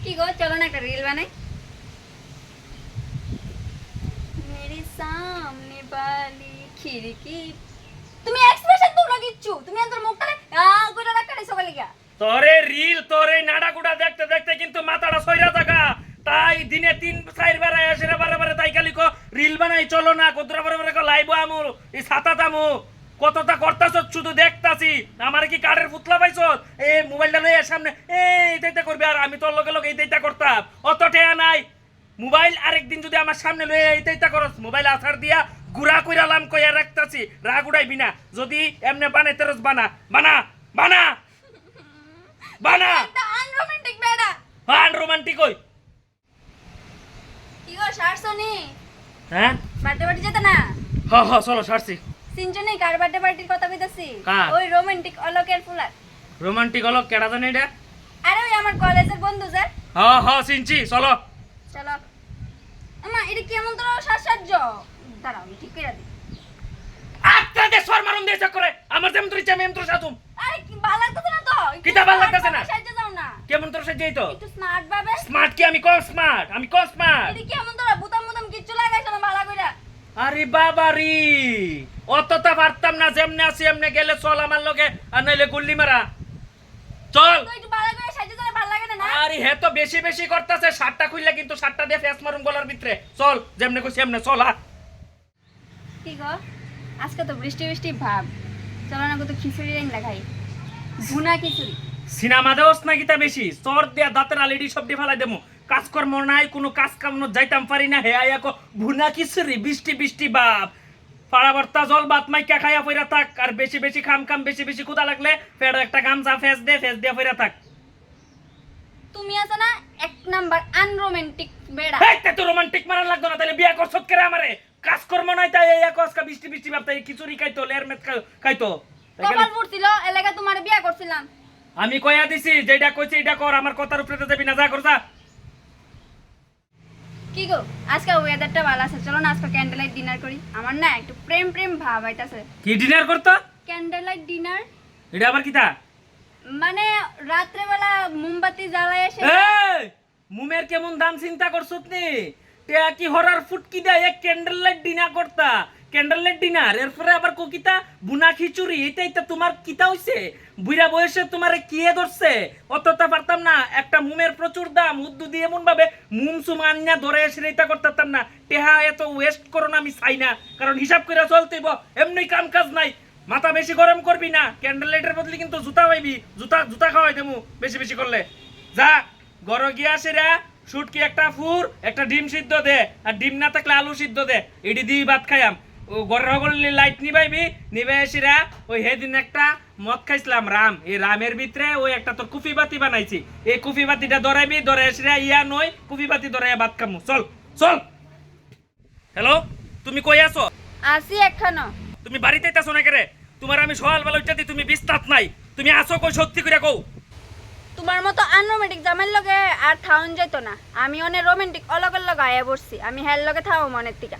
কি গো চলো না একটা রিল বানাই। মেরে সামনে বালি খিড়কি তুমি এক্সপ্রেশন তো লাগিচ্ছু তুমি তোর মুখটালে কইরা রাখতে সকালে গিয়া তোরে রিল তোরে নাড়াগুড়া দেখতে দেখতে কিন্তু মাথাটা সইরা থাকা তাই দিনে 3-4 বার আসে রে বারে তাই খালি কো রিল বানাই চলো না কতটা বারে কো লাইভ আমু এই ছাতা তামু কতটা করতাছ শুধু দেখতাছি আমার কি কাঠের পুতলা পাইছ এই মোবাইলটা লইয়া সামনে এইটা করবি আর আমি তোর লগে লগে এইটা করতাম অত টেয়া নাই মোবাইল আরেকদিন যদি আমার সামনে লইয়া এইটা করস মোবাইল আছাড় দিয়া গুড়া কইরালাম কইয়া রাখতাছি রাগ উড়াইবি না যদি এমনে বানাইতে রস বানা বানা বানা বানা একটা আনরোমান্টিক বেড়া আনরোমান্টিক কই কি গো শারসনি হ্যাঁ বার্থডে পার্টি যেতে না হ চলো সারছি সিনজনি কার বার্থডে পার্টির কথা কইতাছি কার? ওই রোমান্টিক অলোকের ফুলার রোমান্টিক হলো কেডা জানি এটা আরে ওই আমার কলেজের বন্ধু স্যার হ চিনছি চলো চলো আমা এটা কেমন তোর সাজসাজ্য দাঁড়াও আমি ঠিক করে দিই আত্রা দে সর মারুন দে করে আমার যেমন তোর ইচ্ছা আমি এমন তোর সাজুম আরে কি ভালো লাগতেছে না তো কিটা ভালো লাগতেছে না? সাজতে যাও না কেমন তোর সাজাই তো একটু স্মার্ট ভাবে স্মার্ট কি আমি কম স্মার্ট এটা কেমন তোর বুতাম বুতাম কিচ্ছু লাগাইছ না ভালো কইরা আরে বাবা রে অতটা পারতাম না যেমনে আছি এমনে গেলে চল আমার লগে আর নইলে গুল্লি মারা চল তো একটু ভালো করে সাজতে যাও ভালো লাগে না না আরে হে তো বেশি করতেছে শার্টটা খুললে কিন্তু শার্টটা দিয়ে ফেস মারুম গলার ভিতরে চল যেমনে কইছি এমনে চল কি গো আজকে তো বৃষ্টি বৃষ্টি ভাব চলো না কত খিচুড়ি রাইন লাগাই ভুনা খিচুড়ি সিনেমা দেওস না কিতা বেশি চর দিয়া দাঁতের আলেডি সব দিয়ে ফেলাই দেবো কাজকর্ম নাই কোনো কাজ কাম যাইতাম পারি না হে আয়াকো ভুনা কিসরি বৃষ্টি বাপ পাড়াবর্তা জল বাত মাইকা খাইয়া ফইরা থাক আর বেশি খাম বেশি ক্ষুধা লাগলে ফের একটা গামছা ফেস দিয়ে ফইরা থাক তুমি আছো না এক নাম্বার আনরোমান্টিক বেড়া এই তো রোমান্টিক মারা লাগতো না তাহলে বিয়া করছত করে আমারে কাজকর্ম নাই তাই এই আজকে বৃষ্টি বাপ তাই খিচুড়ি খাইতো লের মেত খাইতো কপাল ফুটছিল এলাকা তোমার বিয়া করছিলাম আমি কইয়া দিছি যেটা কইছি এটা কর আমার কথার উপরে তো যাবি না যা কর যা কি গো আজকে ওয়েদারটা ভালো আছে চলো না আজকে ক্যান্ডেল লাইট ডিনার করি আমার না একটু প্রেম ভাব আইতাছে কি ডিনার করতো ক্যান্ডেল লাইট ডিনার এটা আবার কিতা মানে রাত্রে বেলা মোমবাতি জ্বালায় এসে এই মুমের কেমন দাম চিন্তা করছত নি তে কি হরার ফুটকি দা এক ক্যান্ডেল লাইট ডিনার করতা ক্যান্ডেল লাইট ডিনার এরপরে আবার কোকিতা বুনা খিচুড়ি এটাই তো তোমার কিতা হইছে বুইরা বয়সে তোমারে কিয়ে ধরছে অতটা পারতাম না একটা মুমের প্রচুর দাম উদ্দু দিয়ে এমন ভাবে মুম সুম আন্না ধরে এসে এটা করতাম না টেহা এত ওয়েস্ট করো না আমি চাই না কারণ হিসাব করে চলতেইব এমনি কাম কাজ নাই মাথা বেশি গরম করবি না ক্যান্ডেল লাইটের বদলে কিন্তু জুতা পাইবি জুতা খাওয়াই দেবো বেশি করলে যা গর গিয়া সেরা শুটকি একটা ফুর একটা ডিম সিদ্ধ দে আর ডিম না থাকলে আলু সিদ্ধ দে এটি দিয়ে ভাত খাইয়াম ও ঘরের সকল লাইট নিবাইবি নিবে এসিরা ওই হেদিন একটা মদ খাইছিলাম রাম এই রামের ভিতরে ওই একটা তোর কুফি বাতি বানাইছি এই কুফি বাতিটা ধরাইবি ধরে এসিরা ইয়া নয় কুফি বাতি ধরাইয়া ভাত খামু চল হ্যালো তুমি কই আছো আসি এখানো তুমি বাড়িতে আছো না কেরে তোমার আমি সকালবেলা উঠতে তুমি বিস্তাত নাই তুমি আসো কই সত্যি করে কও তোমার মতো আনরোমান্টিক জামাইর লগে আর থাউন যাইতো না আমি অনেক রোমান্টিক অলগের লগে আয়া বসছি আমি হের লগে থাও মনের থেকে